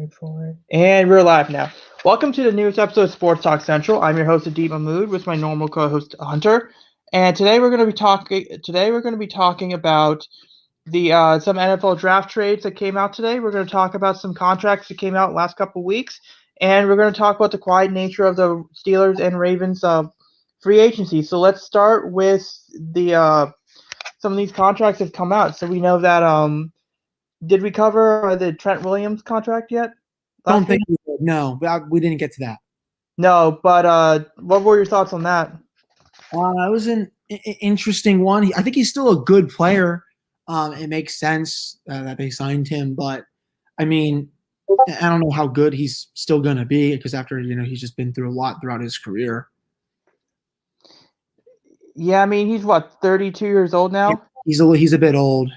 Wait for it. And we're live now. Welcome to the newest episode of Sports Talk Central. I'm your host, Adib Mahmood, with my normal co-host Hunter. And today we're going to be talking. About the some NFL draft trades that came out today. We're going to talk about some contracts that came out last couple of weeks, and we're going to talk about the quiet nature of the Steelers and Ravens free agency. So let's start with the some of these contracts that have come out. So we know that did we cover the Trent Williams contract yet? Don't think we did. No, we didn't get to that. No, but what were your thoughts on that? That was an interesting one. I think he's still a good player. It makes sense that they signed him, but I mean, I don't know how good he's still going to be because after he's just been through a lot throughout his career. Yeah, I mean, he's what, 32 years old now? Yeah, he's a bit old.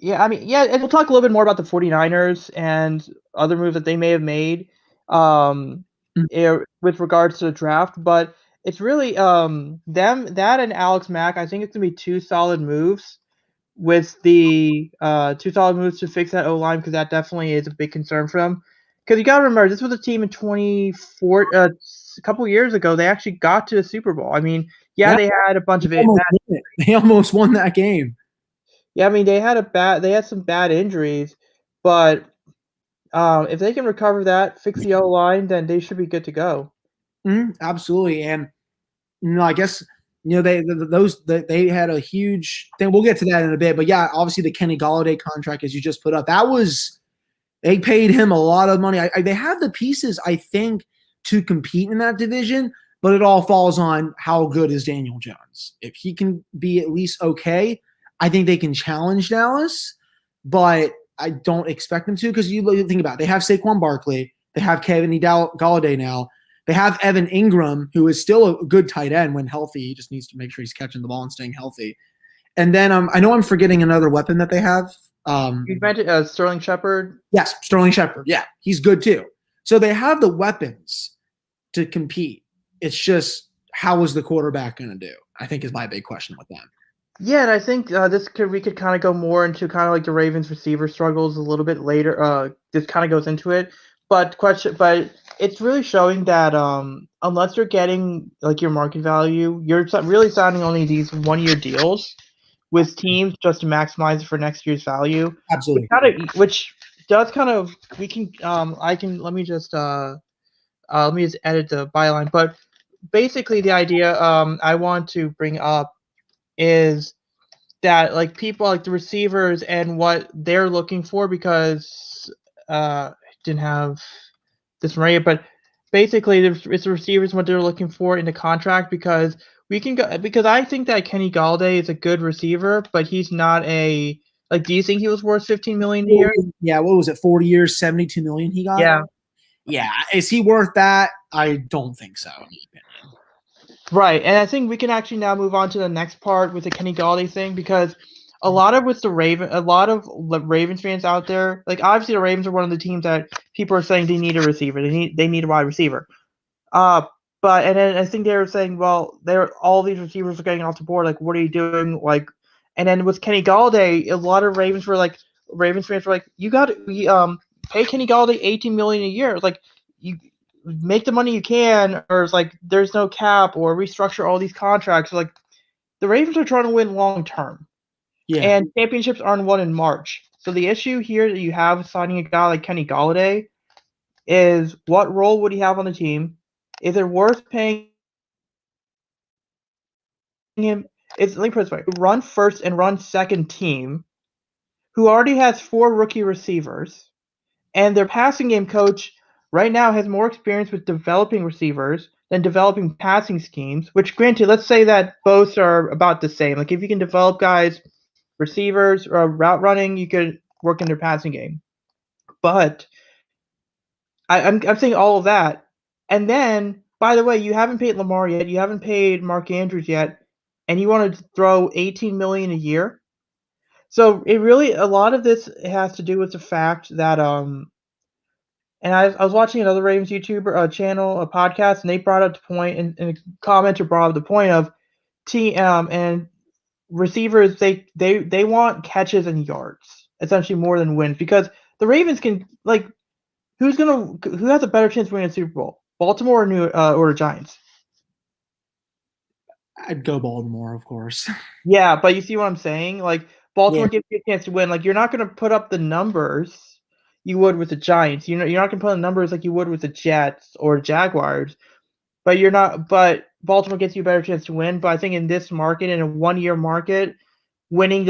Yeah, I mean, yeah, and we'll talk a little bit more about the 49ers and other moves that they may have made with regards to the draft, but it's really that and Alex Mack. I think it's going to be two solid moves to fix that O-line, because that definitely is a big concern for them. Because you got to remember, this was a team in 24 a couple years ago. They actually got to the Super Bowl. I mean, they had a bunch of it. They almost won that game. Yeah, I mean, they had some bad injuries, but if they can recover that, fix the O-line, then they should be good to go. Absolutely, and I guess they had a huge thing. We'll get to that in a bit, but yeah, obviously the Kenny Golladay contract, as you just put up, they paid him a lot of money. They have the pieces, I think, to compete in that division, but it all falls on how good is Daniel Jones. If he can be at least okay, I think they can challenge Dallas, but I don't expect them to, because you think about it. They have Saquon Barkley. They have Kenny Golladay now. They have Evan Ingram, who is still a good tight end when healthy. He just needs to make sure he's catching the ball and staying healthy. And then I know I'm forgetting another weapon that they have. You mentioned Sterling Shepard? Yes, Sterling Shepard. Yeah, he's good too. So they have the weapons to compete. It's just, how is the quarterback going to do? I think is my big question with them. Yeah, and I think we could kind of go more into kind of like the Ravens receiver struggles a little bit later. This kind of goes into it, but it's really showing that unless you're getting like your market value, you're really signing only these 1-year deals with teams just to maximize it for next year's value. Absolutely. Which does kind of we can let me just edit the byline, but basically the idea I want to bring up is that like people like the receivers and what they're looking for, because I didn't have this right, but basically it's the receivers what they're looking for in the contract, because I think that Kenny Golladay is a good receiver, but he's not do you think he was worth $15 million a year? Yeah, what was it, 40 years, $72 million he got? Yeah. Is he worth that? I don't think so, in my opinion. Right, and I think we can actually now move on to the next part with the Kenny Golladay thing, because a lot of the Ravens fans out there, like obviously the Ravens are one of the teams that people are saying they need a receiver, they need a wide receiver. And then I think they were saying, well, all these receivers are getting off the board. Like, what are you doing? Like, and then with Kenny Golladay, a lot of Ravens fans were like, you got to pay Kenny Golladay $18 million a year. Like, you make the money you can, or it's like there's no cap, or restructure all these contracts. Like, the Ravens are trying to win long term, and championships aren't won in March. So the issue here that you have signing a guy like Kenny Golladay is, what role would he have on the team? Is it worth paying him? Let me put it this way: run first and run second team, who already has 4 rookie receivers, and their passing game coach right now has more experience with developing receivers than developing passing schemes. Which, granted, let's say that both are about the same. Like, if you can develop guys, receivers, or route running, you could work in their passing game. But I'm saying all of that, and then, by the way, you haven't paid Lamar yet, you haven't paid Mark Andrews yet, and you want to throw $18 million a year. So it really, a lot of this has to do with the fact that and I was watching another Ravens YouTuber channel, a podcast, and they brought up the point, and a commenter brought up the point of and receivers they want catches and yards essentially more than wins because the Ravens can like who has a better chance of winning a Super Bowl? Baltimore or the Giants? I'd go Baltimore, of course. Yeah, but you see what I'm saying? Like Baltimore Yeah. gives you a chance to win. Like you're not going to put up the numbers you would with the Giants. You're not going to put up the numbers like you would with the Jets or Jaguars. But you're not. But Baltimore gets you a better chance to win. But I think in this market, in a 1-year market, winning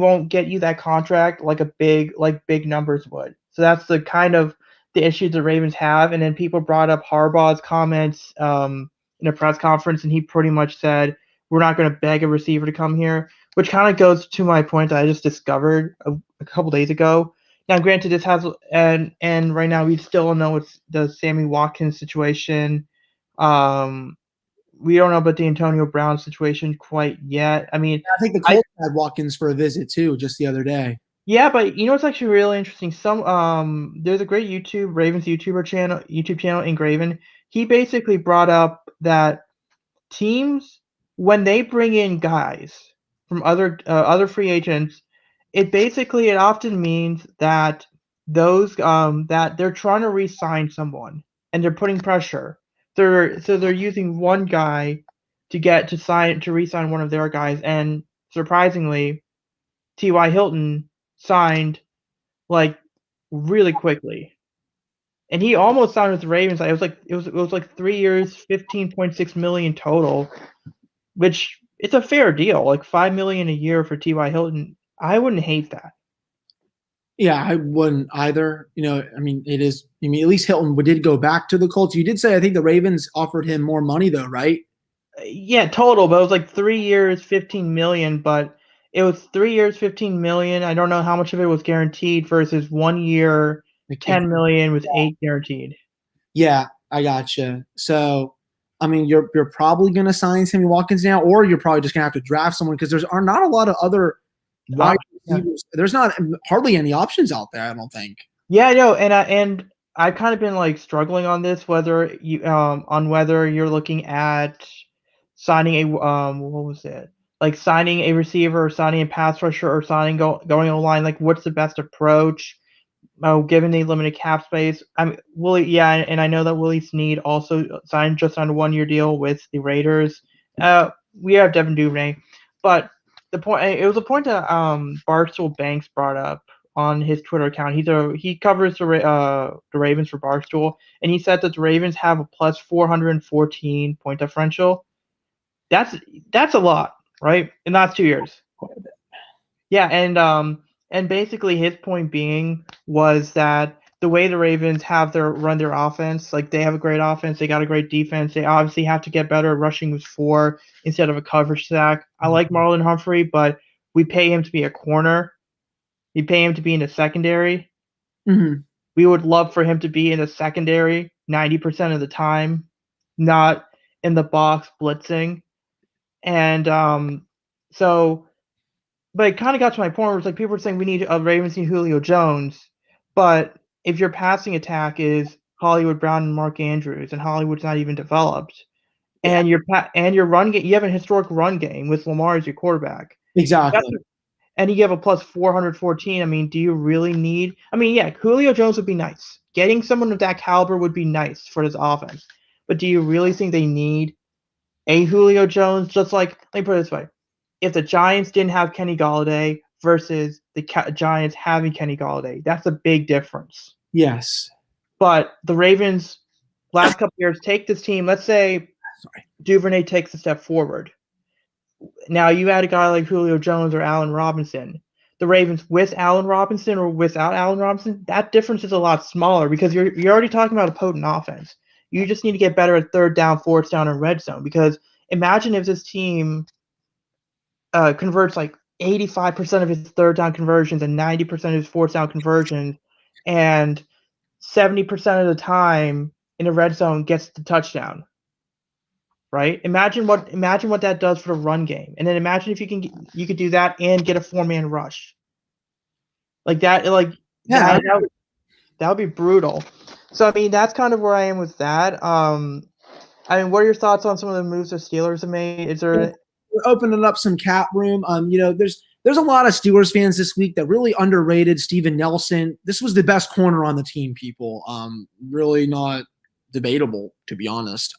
won't get you that contract like big numbers would. So that's the kind of the issue the Ravens have. And then people brought up Harbaugh's comments in a press conference, and he pretty much said we're not going to beg a receiver to come here, which kind of goes to my point that I just discovered a couple days ago. Now, granted, this has and right now we still don't know what's the Sammy Watkins situation. We don't know about the Antonio Brown situation quite yet. I mean, I think the Colts had Watkins for a visit too, just the other day. yeah, but you know what's actually really interesting? There's a great Ravens YouTube channel, Engraven. He basically brought up that teams when they bring in guys from other free agents, it often means that that they're trying to re-sign someone and they're putting pressure. They're using one guy to re-sign one of their guys, and surprisingly, T.Y. Hilton signed like really quickly. And he almost signed with the Ravens. It was like 3 years, 15.6 million total, which it's a fair deal. Like 5 million a year for T.Y. Hilton. I wouldn't hate that. Yeah, I wouldn't either. I mean, it is. I mean, at least Hilton did go back to the Colts. You did say I think the Ravens offered him more money though, right? Yeah, total, but it was like 3 years, 15 million. But it was 3 years, 15 million. I don't know how much of it was guaranteed versus 1 year, 10 million with 8 guaranteed. Yeah, I gotcha. So, I mean, you're probably going to sign Sammy Watkins now, or you're probably just going to have to draft someone because are not a lot of other wide receivers. There's not hardly any options out there, I don't think. Yeah, I know, and I've kind of been like struggling on this whether you're looking at signing a what was it? Like signing a receiver or signing a pass rusher or going on line, like what's the best approach? Given the limited cap space. Willie, yeah, and I know that Willie Snead also signed just on a 1-year deal with the Raiders. We have Devin Duvernay, but it was a point that Barstool Banks brought up on his Twitter account. He covers the Ravens for Barstool, and he said that the Ravens have a plus 414 point differential. That's a lot, right? In the last 2 years. Quite a bit. Yeah, and basically his point being was that the way the Ravens run their offense, like they have a great offense, they got a great defense. They obviously have to get better at rushing with 4 instead of a coverage stack. I like Marlon Humphrey, but we pay him to be a corner. We pay him to be in the secondary. Mm-hmm. We would love for him to be in the secondary 90% of the time, not in the box blitzing. And so but it kind of got to my point where it's like people were saying Ravens need Julio Jones, but if your passing attack is Hollywood Brown and Mark Andrews, and Hollywood's not even developed, Yeah. and your run game, you have a historic run game with Lamar as your quarterback. Exactly. And you have a plus 414. I mean, do you really need? I mean, yeah, Julio Jones would be nice. Getting someone of that caliber would be nice for this offense. But do you really think they need a Julio Jones? Just like, let me put it this way. If the Giants didn't have Kenny Golladay versus the Giants having Kenny Golladay, that's a big difference. Yes. But the Ravens, last couple years, take this team. Let's say Duvernay takes a step forward. Now you add a guy like Julio Jones or Allen Robinson. The Ravens with Allen Robinson or without Allen Robinson, that difference is a lot smaller because you're already talking about a potent offense. You just need to get better at third down, fourth down, and red zone. Because imagine if this team converts like 85% of his third down conversions and 90% of his fourth down conversions, and 70% of the time in the red zone gets the touchdown. Right? Imagine what that does for the run game, and then imagine if you could do that and get a 4-man rush like that. That would be brutal. So I mean, that's kind of where I am with that. I mean, what are your thoughts on some of the moves the Steelers have made? Is there we're opening up some cap room. There's a lot of Steelers fans this week that really underrated Steven Nelson. This was the best corner on the team, people. Really not debatable, to be honest.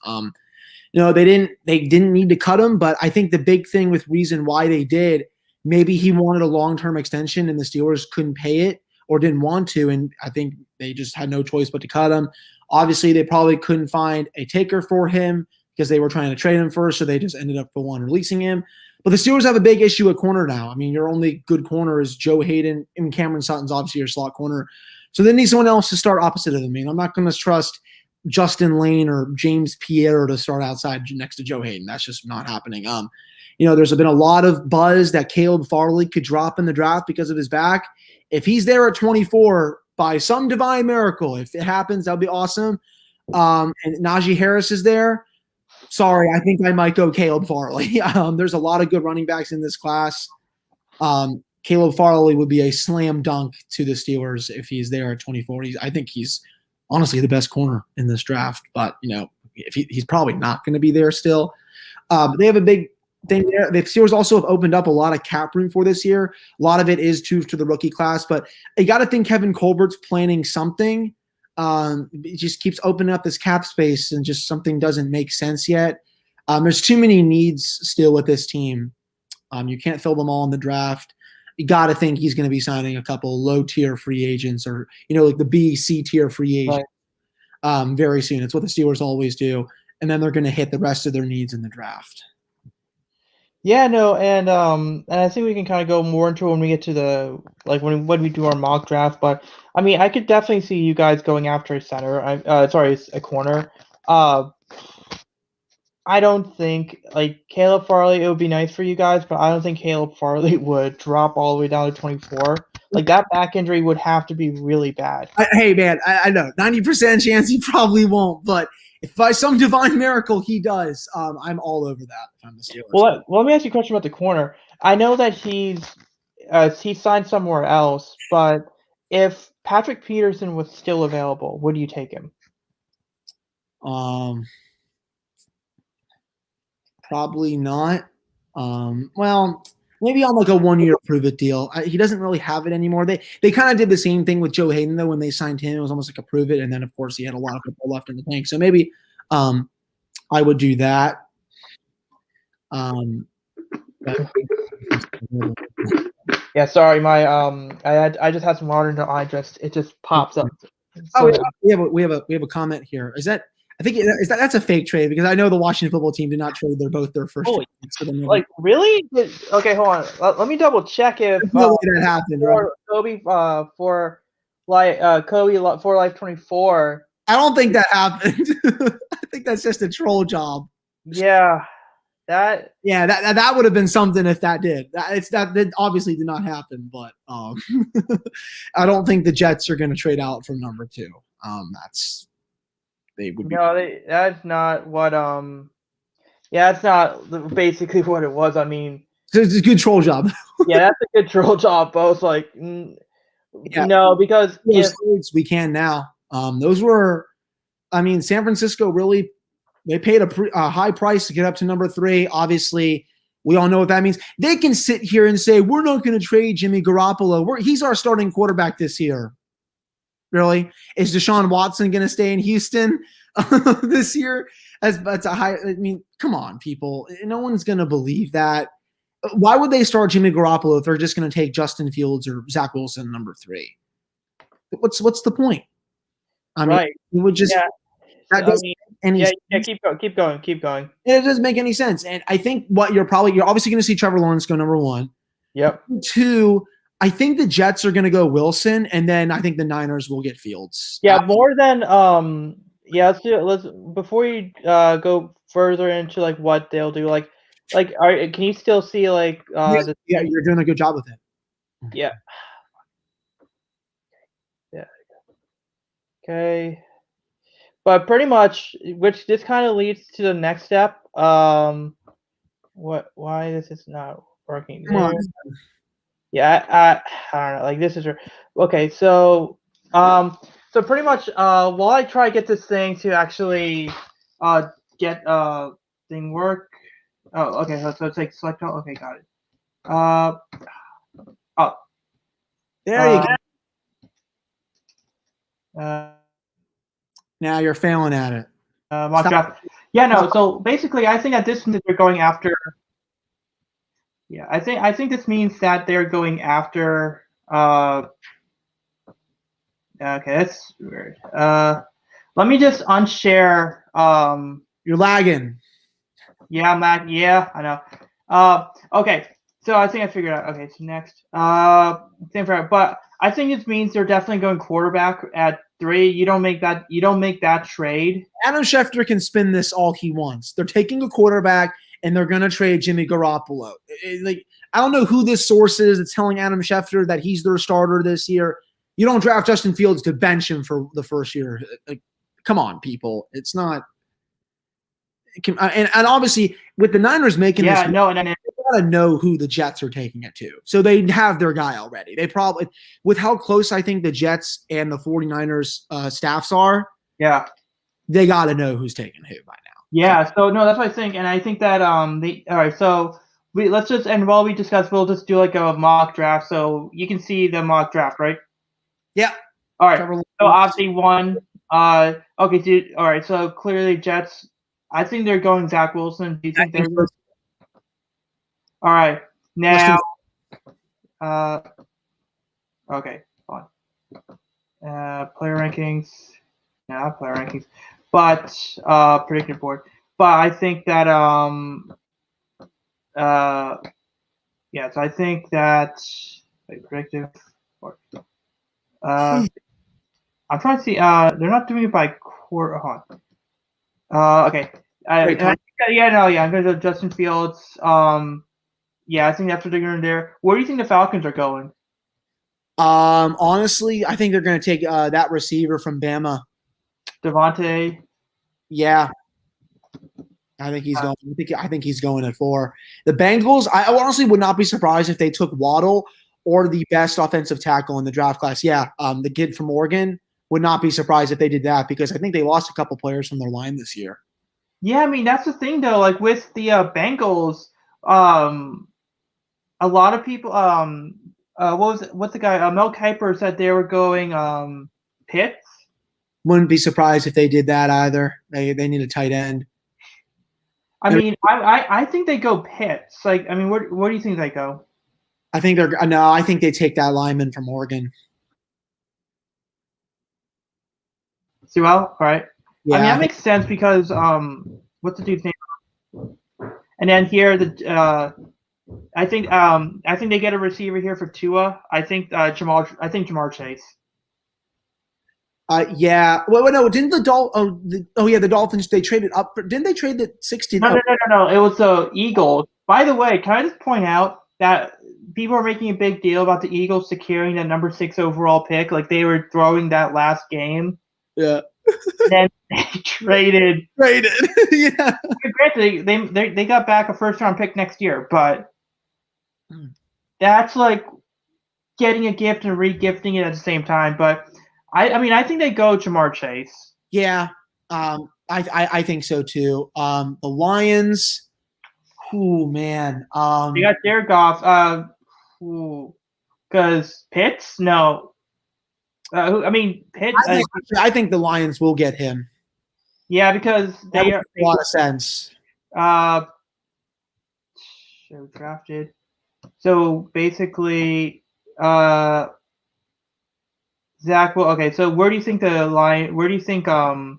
They didn't need to cut him, but I think the big thing with reason why they did, maybe he wanted a long-term extension and the Steelers couldn't pay it or didn't want to, and I think they just had no choice but to cut him. Obviously, they probably couldn't find a taker for him because they were trying to trade him first, so they just ended up releasing him. But the Steelers have a big issue at corner now. I mean, your only good corner is Joe Hayden, and Cameron Sutton's obviously your slot corner. So they need someone else to start opposite of them. I mean, I'm not going to trust Justin Lane or James Pierre to start outside next to Joe Hayden. That's just not happening. There's been a lot of buzz that Caleb Farley could drop in the draft because of his back. If he's there at 24, by some divine miracle, if it happens, that'll be awesome. And Najee Harris is there. Sorry, I think I might go Caleb Farley. There's a lot of good running backs in this class. Caleb Farley would be a slam dunk to the Steelers if he's there at 24. I think he's honestly the best corner in this draft, but if he's probably not going to be there still. They have a big thing there. The Steelers also have opened up a lot of cap room for this year. A lot of it is to the rookie class, but you got to think Kevin Colbert's planning something. It just keeps opening up this cap space and just something doesn't make sense yet. There's too many needs still with this team. You can't fill them all in the draft. You got to think he's going to be signing a couple low-tier free agents or, like the B, C-tier free agents very soon. It's what the Steelers always do. And then they're going to hit the rest of their needs in the draft. Yeah, no, and I think we can kind of go more into when we get to the when we do our mock draft. But I mean, I could definitely see you guys going after a center. A corner. I don't think Caleb Farley. It would be nice for you guys, but I don't think Caleb Farley would drop all the way down to 24. That back injury would have to be really bad. Hey man, I know 90% chance he probably won't, but if by some divine miracle he does, I'm all over that if I'm the Steelers. Well, let me ask you a question about the corner. I know that he signed somewhere else, but if Patrick Peterson was still available, would you take him? Probably not. Well, maybe on a 1-year prove-it deal. He doesn't really have it anymore. They kind of did the same thing with Joe Hayden, though, when they signed him. It was almost like a prove-it, and then, of course, he had a lot of football left in the tank. So maybe I would do that. Yeah, sorry, my I just had some water in the eye. It just pops up. So, we have a comment here. That's a fake trade because I know the Washington football team did not trade their first. Really? Okay, hold on. Let me double check if that happened. Kobe for Life 24. I don't think that happened. I think that's just a troll job. Yeah, that would have been something if that did. That obviously did not happen, but I don't think the Jets are going to trade out for number 2. That's not what that's not basically what it was. I mean, it's a good troll job. Yeah, that's a good troll job. Both no, because we can now. Those were, San Francisco really they paid a high price to get up to number 3. Obviously, we all know what that means. They can sit here and say we're not going to trade Jimmy Garoppolo. He's our starting quarterback this year. Really? Is Deshaun Watson going to stay in Houston this year? That's a high. I mean, come on, people. No one's going to believe that. Why would they start Jimmy Garoppolo if they're just going to take Justin Fields or Zach Wilson number 3? What's the point? I mean, right. It would just keep going. It doesn't make any sense. And I think you're obviously going to see Trevor Lawrence go number 1. Yep. 2. I think the Jets are going to go Wilson, and then I think the Niners will get Fields. Yeah, more than let's before you go further into what they'll do. Can you still see you're doing a good job with it. Yeah. Yeah. Okay. But pretty much, which this kind of leads to the next step. Why this is not working? Come on. Yeah, I don't know. This is okay. So, pretty much, while I try to get this thing to actually get thing work, Oh, okay. So it's like select all. Okay, got it. Uh, oh, There you go. uh, Now you're failing at it. mock Stop. draft. Yeah, no. So basically, I think at this point they're going after. Yeah, I think this means that they're going after. Okay, that's weird. Let me just unshare. You're lagging. Yeah, Mac. Yeah, I know. Okay. So I think I figured out. Okay, so next. Same for, but I think it means they're definitely going quarterback at 3. You don't make that. You don't make that trade. Adam Schefter can spin this all he wants. They're taking a quarterback and they're going to trade Jimmy Garoppolo. Like, I don't know who this source is that's telling Adam Schefter that he's their starter this year. You don't draft Justin Fields to bench him for the first year. Like, come on, people. It's not. And obviously, with the Niners making this, No, and they got to know who the Jets are taking it to. So they have their guy already. They probably, with how close I think the Jets and the 49ers staffs are, yeah. they got to know who's taking who by now. Yeah, so no, that's what I think, and I think that all right, so let's just, and while we discuss, we'll just do like a mock draft, so you can see the mock draft, right? Yeah. All right. So obviously one. Okay. So, all right. So clearly Jets. I think they're going Zach Wilson. Do you think they're? All right. Now. Okay. Fine. Player rankings. No, not player rankings, but predictor board. But I think that yeah. So I think that predictive board. I'm trying to see. They're not doing it by quarter. Hold on. Okay. Yeah. I'm going to Justin Fields. Yeah, I think that's what they're going to do. Where do you think the Falcons are going? Honestly, I think they're going to take that receiver from Bama. Devontae. Yeah. I think he's going. I think he's going at 4. The Bengals. I honestly would not be surprised if they took Waddle or the best offensive tackle in the draft class. Yeah, the kid from Oregon. Would not be surprised if they did that because I think they lost a couple players from their line this year. Yeah, I mean that's the thing though. Like with the Bengals, a lot of people. What's the guy? Mel Kiper said they were going Pitts. Wouldn't be surprised if they did that either. They need a tight end. I mean, I think they go Pitts. Like, I mean, where do you think they go? I think I think they take that lineman from Oregon. Sewell, right? Yeah, I mean, that makes sense because what's the dude's name? And then here I think they get a receiver here for Tua. I think Jamar Chase. Yeah. Well, no, didn't the the Dolphins, they traded up. Didn't they trade the 16? No. It was the Eagles. By the way, can I just point out that people are making a big deal about the Eagles securing that number 6 overall pick, like they were throwing that last game. Yeah. Then they traded. Yeah. Granted, they got back a first round pick next year, but that's like getting a gift and re-gifting it at the same time. But I mean, I think they go Jamar Chase. Yeah. I think so too. The Lions. Oh man. They got Jared Goff. Because Pitts? No. I mean, Pitts. I think the Lions will get him. Yeah, because they makes a lot of sense. So drafted. So basically, Zach. Well, okay. So where do you think the line? Where do you think I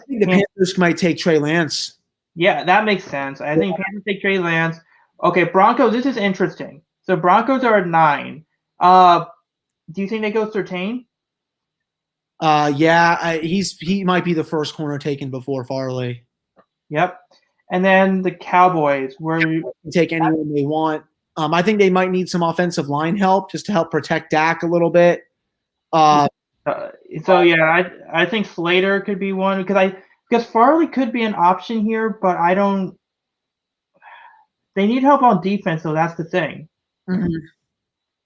think the Panthers might take Trey Lance. Yeah, that makes sense. I think Panthers take Trey Lance. Okay, Broncos. This is interesting. So Broncos are at 9. Do you think they go Surtain? Yeah, he might be the first corner taken before Farley. Yep. And then the Cowboys, where you take anyone they want. I think they might need some offensive line help just to help protect Dak a little bit. So yeah, I think Slater could be one because Farley could be an option here, but I don't. They need help on defense, so that's the thing. Mm-hmm.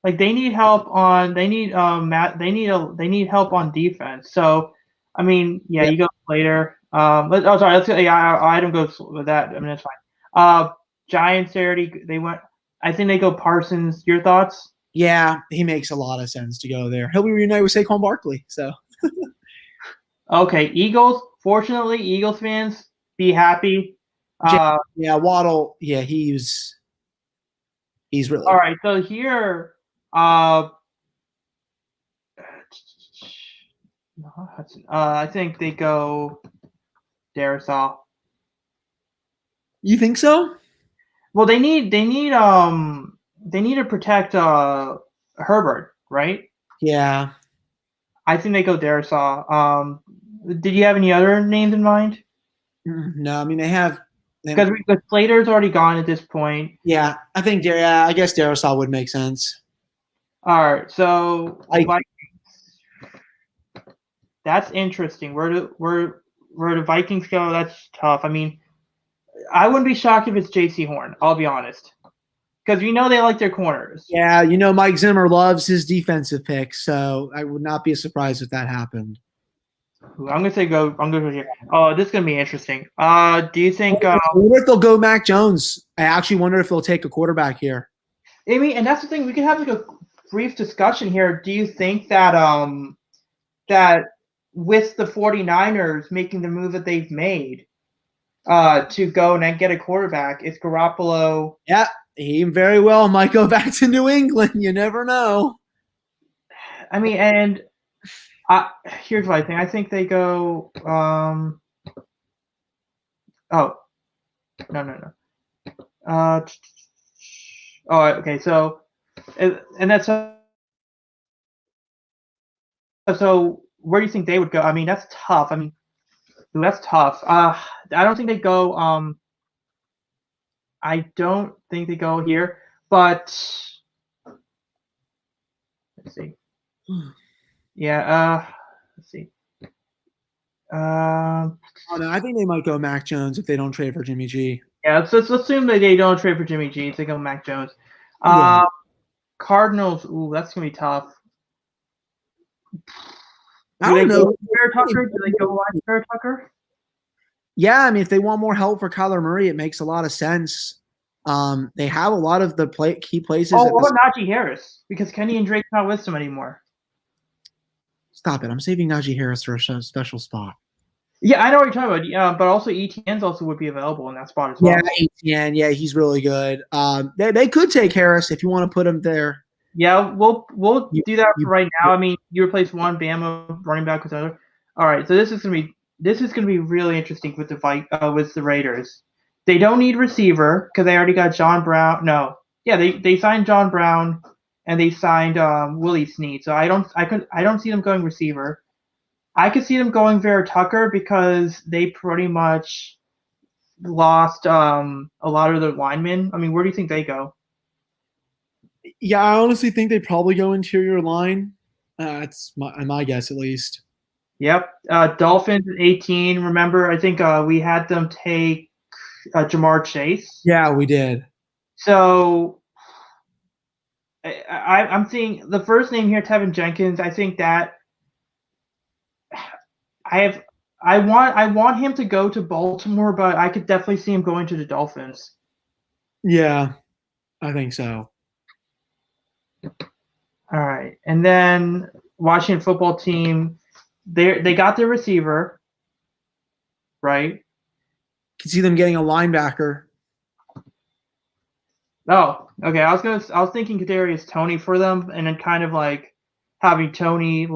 Like they need help on they need help on defense. So I mean, yeah. You go Slater. Sorry. Let's go. Yeah, item goes with that. I mean, that's fine. Giants they went. I think they go Parsons. Your thoughts? Yeah, he makes a lot of sense to go there. He'll be reunited with Saquon Barkley. So Okay, Eagles. Fortunately, Eagles fans be happy. yeah, Waddle. Yeah, he's really All right. So here, I think they go Darisaw. You think so? Well, they need to protect Herbert, right? Yeah. I think they go Darisaw. Did you have any other names in mind? No, I mean they have Because Slater's already gone at this point. Yeah, I think I guess Darisaw would make sense. All right, so that's interesting. Where the Vikings go? That's tough. I mean, I wouldn't be shocked if it's J.C. Horn. I'll be honest, because we know they like their corners. Yeah, Mike Zimmer loves his defensive picks, so I would not be surprised if that happened. I'm gonna say go. I'm gonna go here. Oh, this is gonna be interesting. Do you think? I wonder if they'll go Mac Jones. I actually wonder if they'll take a quarterback here. Amy, and that's the thing. We can have like a brief discussion here. Do you think that that with the 49ers making the move that they've made to go and get a quarterback, is Garoppolo? Yeah, he very well might go back to New England. You never know. I mean, and here's what I think. I think they go. Oh, no. Okay. So, and that's so. Where do you think they would go? I mean, that's tough. I mean, that's tough. I don't think they go. I don't think they go here, but let's see. Yeah. Let's see. Oh, no, I think they might go Mac Jones if they don't trade for Jimmy G. Yeah, let's assume that they don't trade for Jimmy G. They go Mac Jones. Cardinals. Ooh, that's gonna be tough. I don't know. Tucker? Do they go Wide Tucker? Yeah, I mean, if they want more help for Kyler Murray, it makes a lot of sense. They have a lot of the key places. Oh, what about Najee Harris? Because Kenny and Drake's not with them anymore. Stop it! I'm saving Najee Harris for a special spot. Yeah, I know what you're talking about. But also ETNs also would be available in that spot as well. Yeah, ETN. Yeah, he's really good. They could take Harris if you want to put him there. Yeah, we'll do that for right now. I mean, you replace one Bama running back with another. All right, so this is gonna be really interesting with the Raiders. They don't need receiver because they already got John Brown. No, yeah, they signed John Brown and they signed Willis Snead. So I don't see them going receiver. I could see them going Vera Tucker because they pretty much lost a lot of their linemen. I mean, where do you think they go? Yeah, I honestly think they probably go interior line. That's my guess, at least. Yep. Dolphins at 18. Remember, I think we had them take Jamar Chase. Yeah, we did. So I'm seeing the first name here, Tevin Jenkins. I think that I want him to go to Baltimore, but I could definitely see him going to the Dolphins. Yeah, I think so. All right, and then Washington football team, they got their receiver, right? Can see them getting a linebacker. Oh, okay. I was thinking Kadarius Toney for them, and then kind of like having Toney.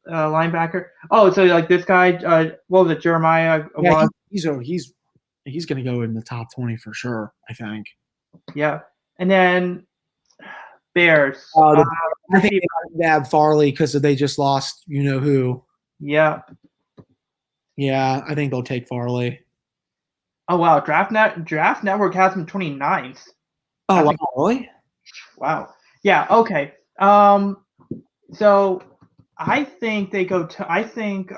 Linebacker. Oh, so like this guy. What was it, Jeremiah? Yeah, he's going to go in the top 20 for sure, I think. Yeah, and then Bears. I think they have Farley because they just lost. You know who? Yeah. Yeah, I think they'll take Farley. Oh wow, Draft Network has him 29th. Oh wow, really? Wow. Yeah. Okay. So I think they go to. I think.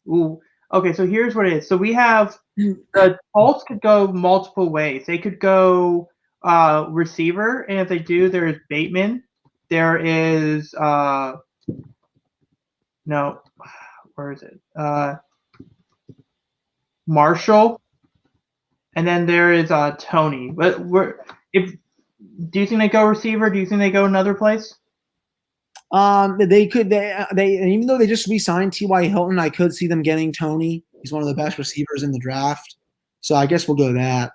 Okay. So here's what it is. So we have the Colts could go multiple ways. They could go receiver, and if they do, there's Bateman. There is no. Where is it? Marshall, and then there is Tony. But do you think they go receiver? Do you think they go another place? They could. They even though they just re-signed T.Y. Hilton, I could see them getting Tony. He's one of the best receivers in the draft. So I guess we'll go that.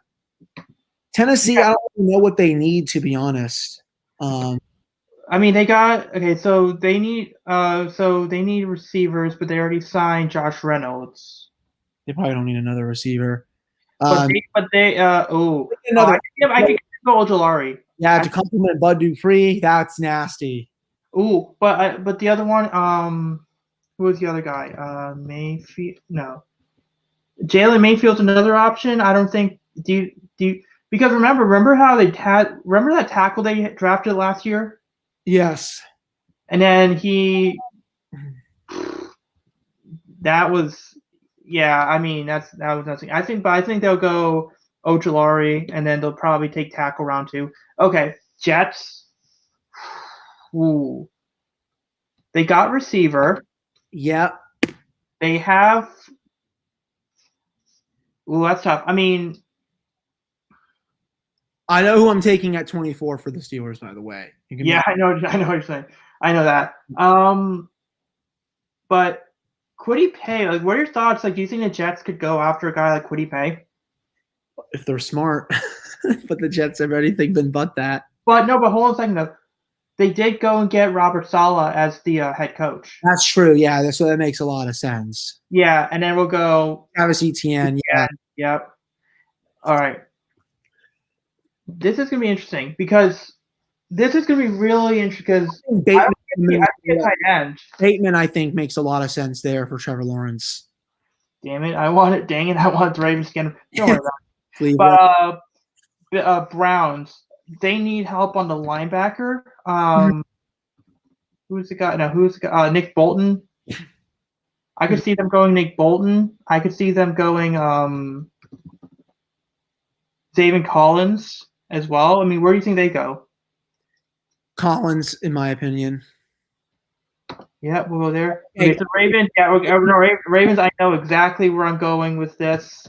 Tennessee, I don't really know what they need, to be honest. I mean, so they need receivers, but they already signed Josh Reynolds. They probably don't need another receiver. I could go Ojolari. Yeah, to complement Bud Dupree, that's nasty. Ooh, but the other one, who was the other guy? Mayfield? No, Jalen Mayfield's another option. I don't think because remember how remember that tackle they drafted last year? Yes. And then that was I mean that was nothing. I think they'll go Ojolari, and then they'll probably take tackle round 2. Okay, Jets. Ooh. They got receiver. Yeah. They have. Ooh, that's tough. I mean, I know who I'm taking at 24 for the Steelers, by the way. I know what you're saying. I know that. But Kwity Paye, like, what are your thoughts? Like, do you think the Jets could go after a guy like Kwity Paye? If they're smart. But the Jets have anything but that. But hold on a second, though. They did go and get Robert Saleh as the head coach. That's true. Yeah, so that makes a lot of sense. Yeah, and then we'll go Travis Etienne. Yeah. Yep. All right. This is going to be interesting because this is going to be really interesting because Bateman, I think, makes a lot of sense there for Trevor Lawrence. Damn it. I want the Ravens to get him. Don't worry about it. But Browns, they need help on the linebacker. Who's the guy? No, who's the guy? Nick Bolton. I could see them going Nick Bolton. I could see them going David Collins as well. I mean, where do you think they go? Collins, in my opinion. Yeah, we'll go there. Okay, so Ravens. Yeah, Ravens. I know exactly where I'm going with this.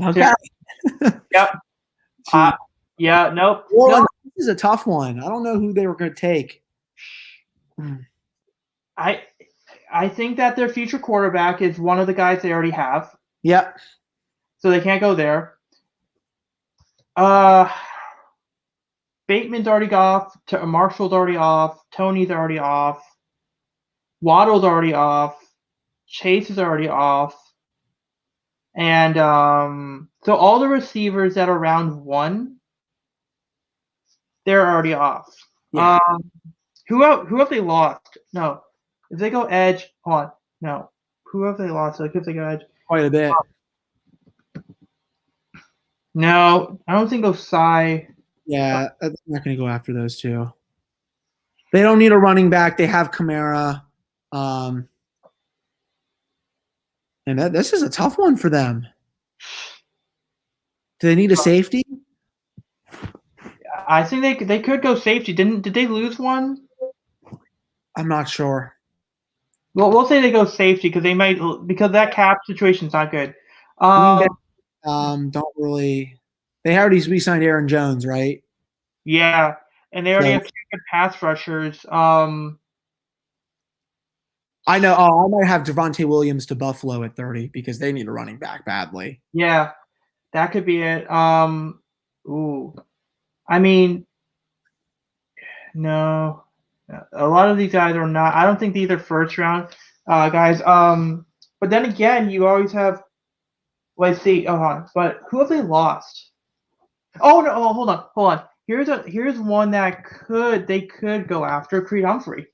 Okay. Yep. Nope. Well, this is a tough one. I don't know who they were going to take. I think that their future quarterback is one of the guys they already have. Yep. So they can't go there. Bateman's already off. Marshall's already off. Tony's already off. Waddle's already off. Chase is already off. And so all the receivers that are round 1, they're already off. Yeah. Who have they lost? No. If they go edge, hold on. No. Who have they lost? Like if they go edge. Quite a bit. No, I don't think Osai. Yeah, I'm not going to go after those two. They don't need a running back. They have Kamara. And this is a tough one for them. Do they need a safety? I think they could go safety. Did they lose one? I'm not sure. Well, we'll say they go safety because that cap situation's not good. Don't really. They already re-signed Aaron Jones, right? Yeah, and they already have 2 good pass rushers. I know. I might have Javonte Williams to Buffalo at 30 because they need a running back badly. Yeah, that could be it. Ooh, I mean, no, a lot of these guys are not. I don't think these are first round guys. But then again, you always have. Let's see. Hold on. But who have they lost? Oh no! Oh, hold on. Here's one that they could go after Creed Humphrey.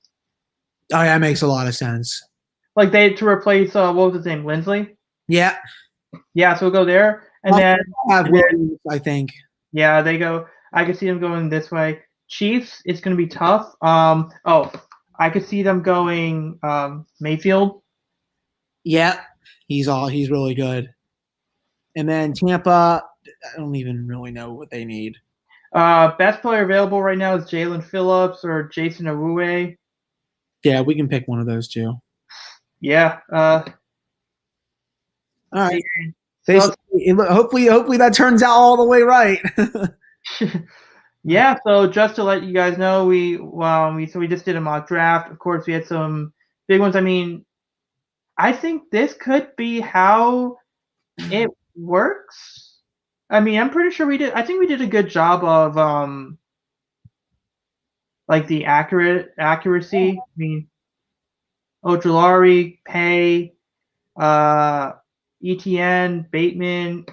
Oh, yeah, that makes a lot of sense. Like to replace what was his name, Lindsley? Yeah. Yeah, so we'll go there, and then Williams, I think. Yeah, they go. I could see them going this way. Chiefs, it's going to be tough. I could see them going Mayfield. Yeah, he's really good. And then Tampa, I don't even really know what they need. Best player available right now is Jalen Phillips or Jason Awuwe. Yeah, we can pick one of those two. Yeah. All right. So, Hopefully that turns out all the way right. yeah. So just to let you guys know, we just did a mock draft. Of course, we had some big ones. I mean, I think this could be how it works. I mean, I'm pretty sure we did. I think we did a good job of like the accuracy. I mean, Ojulari, Pay, ETN, Bateman,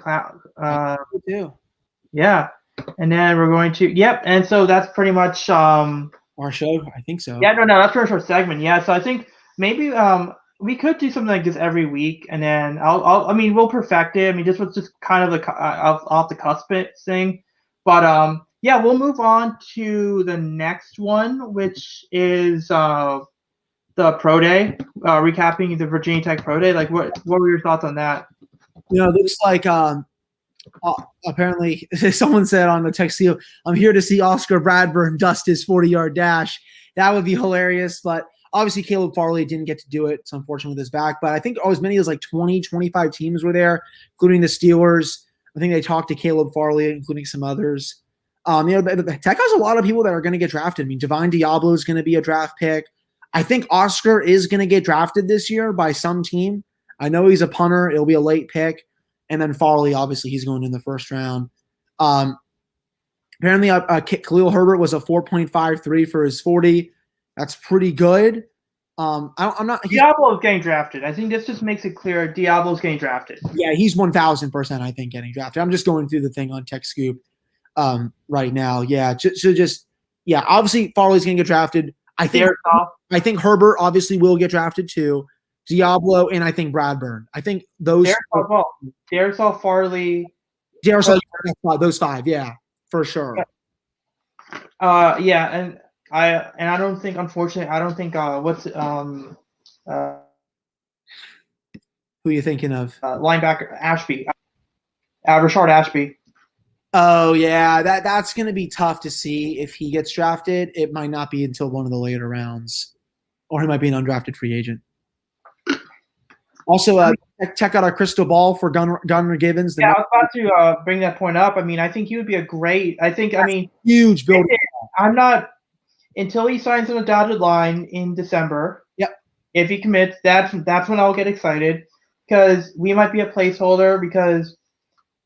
yeah, and then we're going to and so that's pretty much our show. I think so. Yeah, no, that's our segment. Yeah, so I think maybe we could do something like this every week, and then I mean, we'll perfect it. I mean, this was just kind of the off the cusp thing, but yeah, we'll move on to the next one, which is the pro day, recapping the Virginia Tech pro day. Like, what were your thoughts on that? You know, it looks like apparently someone said on the text seal, I'm here to see Oscar Bradburn dust his 40-yard dash. That would be hilarious, but obviously Caleb Farley didn't get to do it. It's unfortunate with his back, but I think as many as like 20, 25 teams were there, including the Steelers. I think they talked to Caleb Farley, including some others. You know, Tech has a lot of people that are going to get drafted. I mean, Divine Diablo is going to be a draft pick. I think Oscar is going to get drafted this year by some team. I know he's a punter. It'll be a late pick. And then Farley, obviously, he's going in the first round. Apparently, Khalil Herbert was a 4.53 for his 40. That's pretty good. I'm not. Diablo is getting drafted. I think this just makes it clear Diablo is getting drafted. Yeah, he's 1,000%, I think, getting drafted. I'm just going through the thing on Tech Scoop right now. Yeah, obviously, Farley's going to get drafted. I think Herbert obviously will get drafted too. Diablo and I think Bradburn. I think those Darisaw, Farley, those five, yeah, for sure. Yeah, and I don't think, unfortunately, who are you thinking of? Linebacker Ashby, Rashard Ashby. Oh yeah, that's going to be tough to see if he gets drafted. It might not be until one of the later rounds, or he might be an undrafted free agent. Also, check out our crystal ball for Gunnar Givens. I was about to bring that point up. I mean, I think he would be a great. Huge build. I'm not until he signs on a dotted line in December. Yep. If he commits, that's when I'll get excited, because we might be a placeholder. Because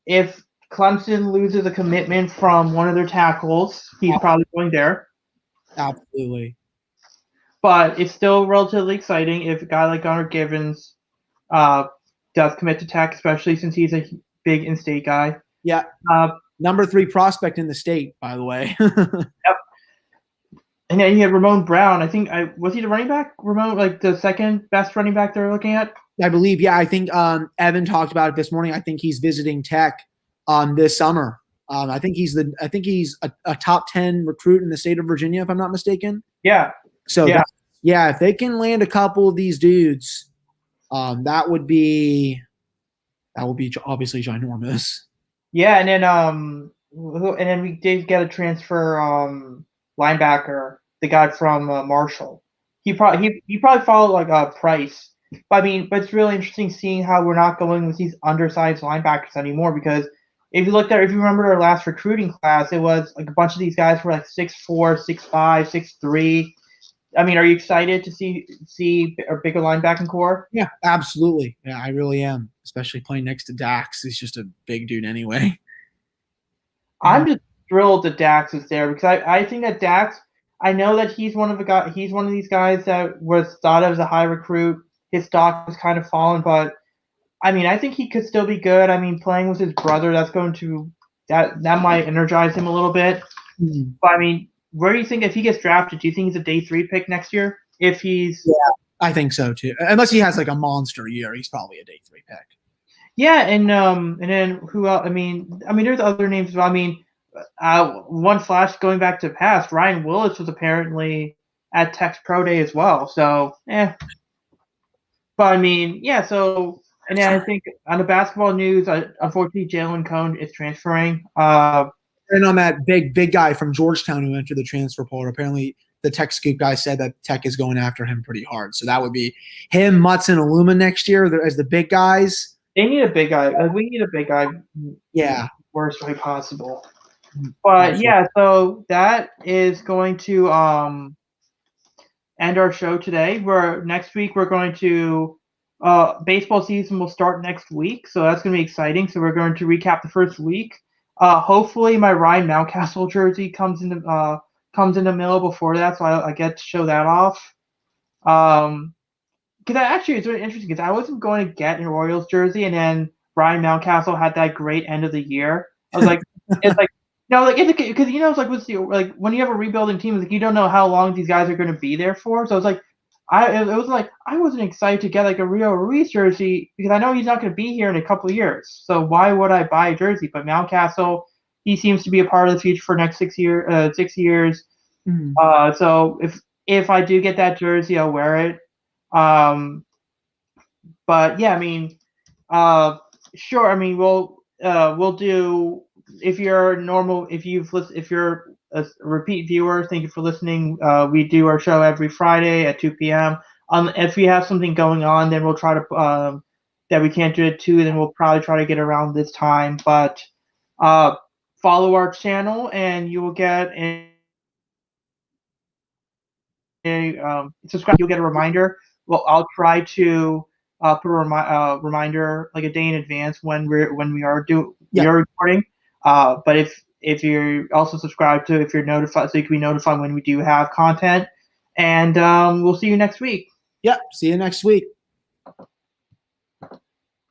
if Clemson loses a commitment from one of their tackles, he's probably going there. Absolutely. But it's still relatively exciting if a guy like Gunnar Givens does commit to Tech, especially since he's a big in-state guy. Yeah. Number 3 prospect in the state, by the way. Yep. And then you had Ramon Brown. I think was he the running back? Ramon, like the second best running back they're looking at? I believe, yeah. I think Evan talked about it this morning. I think he's visiting Tech this summer. I think he's a top 10 recruit in the state of Virginia, if I'm not mistaken. Yeah. So if they can land a couple of these dudes, that would be obviously ginormous. Yeah, and then we did get a transfer linebacker, the guy from Marshall. He probably followed like Price. But it's really interesting seeing how we're not going with these undersized linebackers anymore, because if you remember our last recruiting class, it was like a bunch of these guys were like 6'4", 6'5", 6'3". I mean, are you excited to see a bigger linebacking core? Yeah, absolutely. Yeah, I really am, especially playing next to Dax. He's just a big dude anyway. I'm just thrilled that Dax is there, because I think that Dax, I know that he's one of these guys that was thought of as a high recruit. His stock was kind of fallen, but I mean, I think he could still be good. I mean, playing with his brother, that might energize him a little bit. Mm-hmm. But I mean, where do you think, if he gets drafted, do you think he's a day 3 pick next year? Yeah, I think so too. Unless he has like a monster year, he's probably a day 3 pick. Yeah, and then who else? I mean, there's other names. I mean, one flash going back to past, Ryan Willis was apparently at Tech's Pro Day as well. So, But I mean, yeah. So, and then I think on the basketball news, unfortunately, Jalen Cohen is transferring. And on that big guy from Georgetown who entered the transfer portal, apparently the Tech Scoop guy said that Tech is going after him pretty hard. So that would be him, Mutz, and Aluma next year as the big guys. They need a big guy. Like, we need a big guy. Yeah. Worst way possible. But Absolutely. yeah, so that is going to end our show today. Next week we're going to baseball season will start next week, so that's going to be exciting. So we're going to recap the first week. Hopefully my Ryan Mountcastle jersey comes in the mail before that, so I get to show that off. Because actually it's really interesting because I wasn't going to get an Orioles jersey, and then Ryan Mountcastle had that great end of the year. I was like, it's like. No, like because it's like like when you have a rebuilding team, it's like you don't know how long these guys are going to be there for. So it's like it was like I wasn't excited to get like a Rio Ruiz jersey because I know he's not going to be here in a couple of years. So why would I buy a jersey? But Mountcastle, he seems to be a part of the future for next 6 years. Mhm. So if I do get that jersey, I'll wear it. But yeah, I mean, sure. I mean, we'll do if you're normal. If you're a repeat viewer, thank you for listening. We do our show every Friday at 2 p.m. If we have something going on, then we'll try to that we can't do it too. Then we'll probably try to get around this time. But follow our channel, and you will get subscribe. You'll get a reminder. Well, I'll try to put a reminder like a day in advance when we are Yeah. recording. But if you're also subscribed to, if you're notified, so you can be notified when we do have content. And we'll see you next week. Yeah. See you next week.